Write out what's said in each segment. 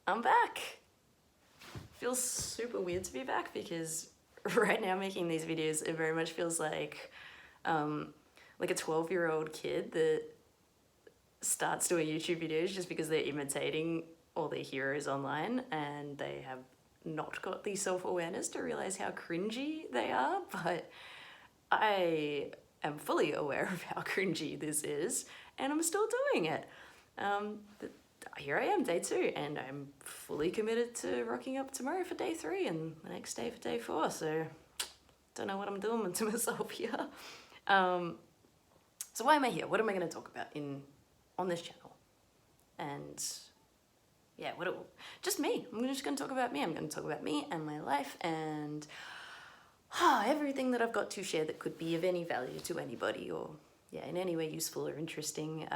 I'm back. Feels super weird to be back because right now making these videos, it very much feels like a 12-year-old kid that starts doing YouTube videos just because they're imitating all their heroes online and they have not got the self-awareness to realize how cringy they are. But I am fully aware of how cringy this is and I'm still doing it. Here I am, day 2, and I'm fully committed to rocking up tomorrow for day 3 and the next day for day 4, so don't know what I'm doing to myself here. So why am I here? What am I going to talk about on this channel? And yeah, just me. I'm just going to talk about me. I'm going to talk about me and my life and everything that I've got to share that could be of any value to anybody or in any way useful or interesting.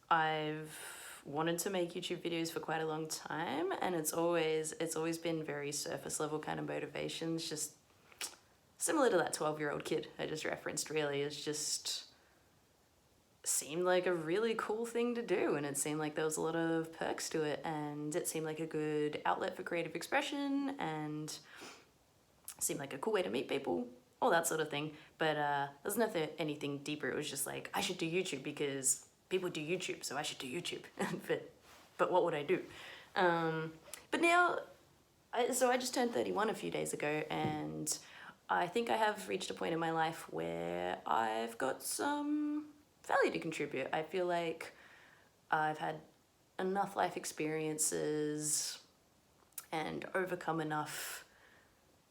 I've wanted to make YouTube videos for quite a long time, and it's always been very surface level kind of motivations, just similar to that 12-year-old kid I just referenced. Really, it's just seemed like a really cool thing to do, and it seemed like there was a lot of perks to it, and it seemed like a good outlet for creative expression, and seemed like a cool way to meet people, all that sort of thing. But there's nothing anything deeper. It was just like, I should do YouTube because people do YouTube, so I should do YouTube. but what would I do? But now, so I just turned 31 a few days ago, and I think I have reached a point in my life where I've got some value to contribute. I feel like I've had enough life experiences and overcome enough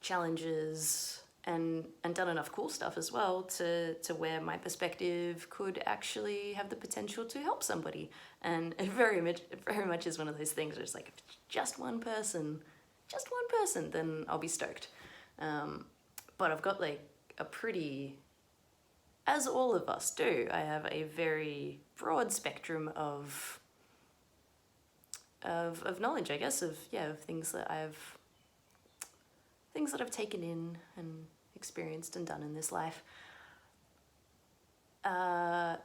challenges and done enough cool stuff as well to where my perspective could actually have the potential to help somebody. And it very much is one of those things where it's like, if it's just one person, then I'll be stoked. But I've got like a pretty, as all of us do, I have a very broad spectrum of knowledge, I guess, of things that I've taken in and experienced and done in this life.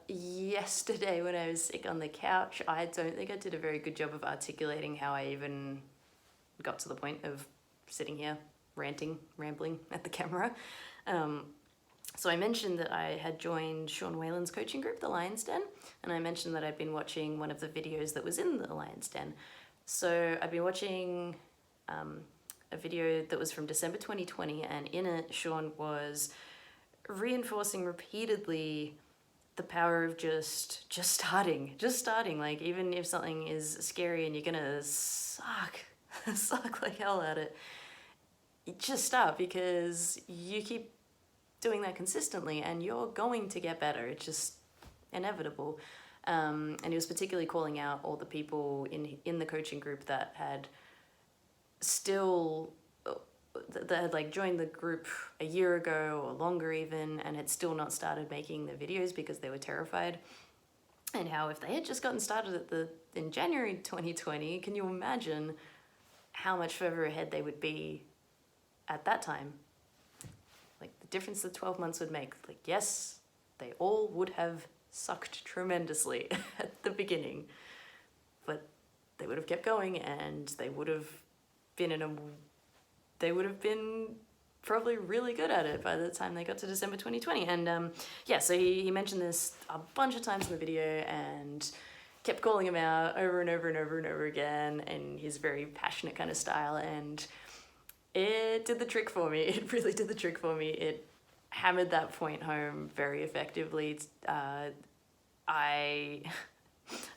Yesterday when I was sick on the couch, I don't think I did a very good job of articulating how I even got to the point of sitting here rambling at the camera. So I mentioned that I had joined Sean Whalen's coaching group, The Lion's Den, and I mentioned that I'd been watching one of the videos that was in The Lion's Den. So I've been watching a video that was from December 2020, and in it Sean was reinforcing repeatedly the power of just starting. Like, even if something is scary and you're gonna suck like hell at it, you just start, because you keep doing that consistently and you're going to get better. It's just inevitable. And he was particularly calling out all the people in the coaching group that had like joined the group a year ago or longer even, and had still not started making the videos because they were terrified. And how if they had just gotten started in January 2020, can you imagine how much further ahead they would be at that time? Like, the difference that 12 months would make. Like, yes, they all would have sucked tremendously at the beginning, but they would have kept going, and they would have been probably really good at it by the time they got to December 2020. And so he mentioned this a bunch of times in the video and kept calling him out over and over and over and over again in his very passionate kind of style, and it did the trick for me. It really did the trick for me. It hammered that point home very effectively. I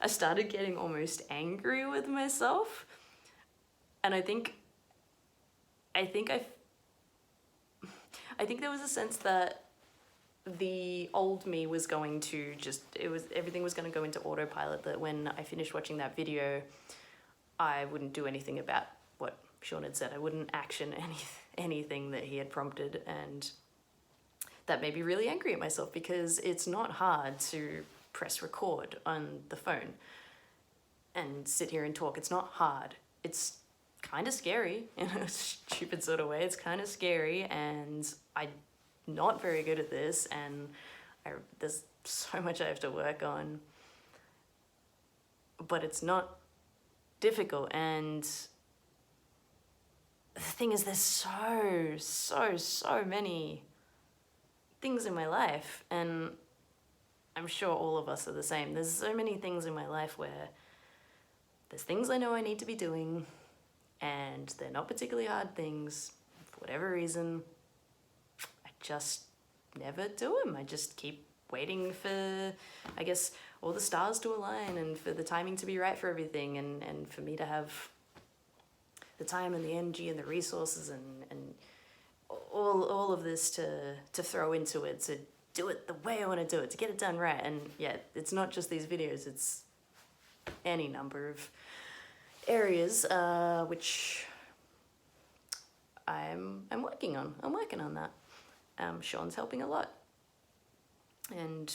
started getting almost angry with myself, and I think there was a sense that the old me was going to everything was going to go into autopilot, that when I finished watching that video, I wouldn't do anything about what Sean had said. I wouldn't action anything that he had prompted, and that made me really angry at myself, because it's not hard to press record on the phone and sit here and talk. It's not hard. It's kind of scary in a stupid sort of way. It's kind of scary, and I'm not very good at this, and there's so much I have to work on, but it's not difficult. And the thing is, there's so many things in my life, and I'm sure all of us are the same. There's so many things in my life where there's things I know I need to be doing, and they're not particularly hard things. For whatever reason, I just never do them. I just keep waiting for, I guess, all the stars to align and for the timing to be right for everything, and for me to have the time and the energy and the resources and all of this to throw into it, to do it the way I want to do it, to get it done right. And yeah, it's not just these videos, it's any number of areas which I'm working on. I'm working on that. Sean's helping a lot, and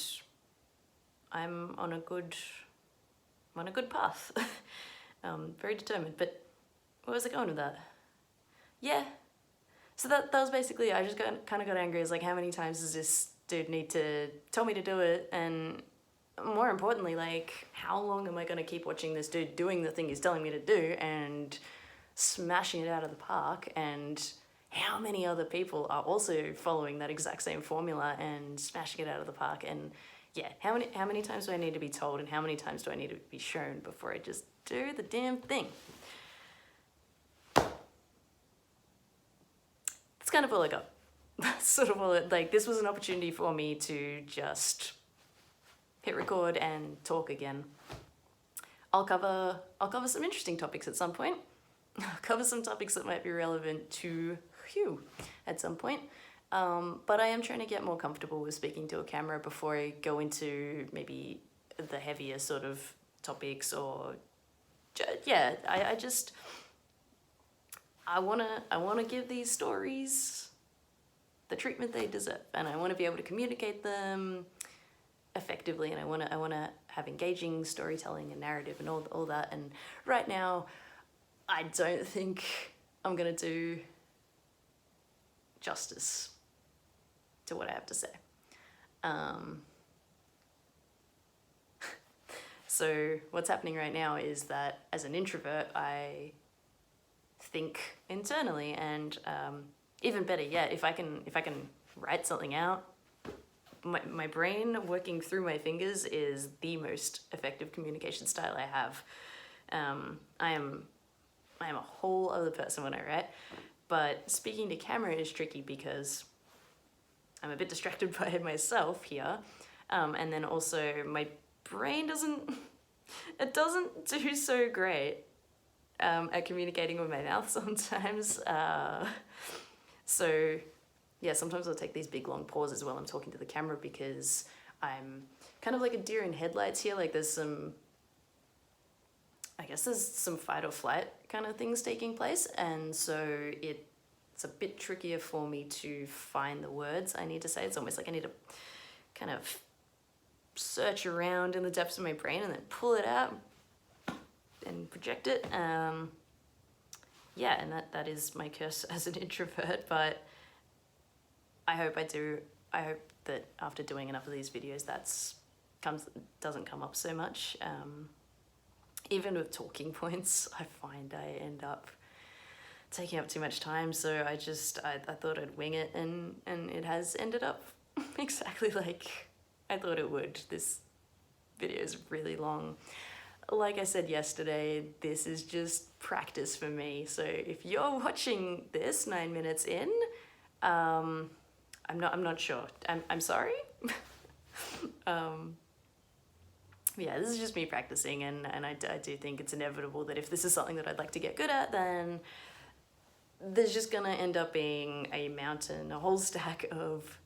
I'm on a good path. Very determined. But where was I going with that? Yeah. So that was basically, I just kind of got angry. It's like, how many times does this dude need to tell me to do it? And more importantly, like, how long am I going to keep watching this dude doing the thing he's telling me to do and smashing it out of the park? And how many other people are also following that exact same formula and smashing it out of the park? And yeah, how many times do I need to be told, and how many times do I need to be shown before I just do the damn thing? That's kind of all I got. That's sort of all like, this was an opportunity for me to just hit record and talk again. I'll cover some interesting topics at some point. I'll cover some topics that might be relevant to you at some point. But I am trying to get more comfortable with speaking to a camera before I go into maybe the heavier sort of topics, or yeah, I wanna give these stories the treatment they deserve, and I want to be able to communicate them effectively, and I want to have engaging storytelling and narrative and all that. And right now, I don't think I'm gonna do justice to what I have to say. So what's happening right now is that as an introvert, I think internally, and even better yet, if I can write something out, my brain working through my fingers is the most effective communication style I have. I am a whole other person when I write, but speaking to camera is tricky because I'm a bit distracted by myself here, and then also my brain doesn't do so great at communicating with my mouth sometimes. So yeah, sometimes I'll take these big long pauses while I'm talking to the camera because I'm kind of like a deer in headlights here. Like there's some fight or flight kind of things taking place, and so it's a bit trickier for me to find the words I need to say. It's almost like I need to kind of search around in the depths of my brain and then pull it out and project it. Yeah, and that is my curse as an introvert, but I hope that after doing enough of these videos doesn't come up so much. Even with talking points, I find I end up taking up too much time, so I thought I'd wing it, and it has ended up exactly like I thought it would. This video is really long. Like I said yesterday, this is just practice for me. So if you're watching this 9 minutes in, I'm not sure. I'm sorry. Yeah, this is just me practicing, and I do think it's inevitable that if this is something that I'd like to get good at, then there's just gonna end up being a mountain, a whole stack of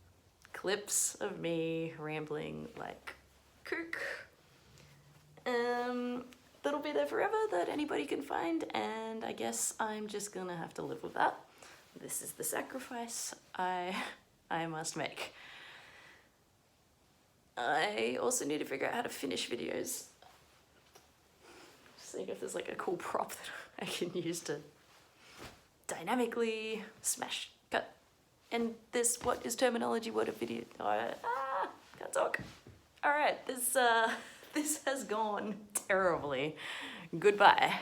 clips of me rambling like kook. That'll be there forever, that anybody can find, and I guess I'm just gonna have to live with that. This is the sacrifice I must make. I also need to figure out how to finish videos. Seeing if there's like a cool prop that I can use to dynamically smash, cut, and this, what is terminology, what a video, can't talk. All right, this has gone terribly. Goodbye.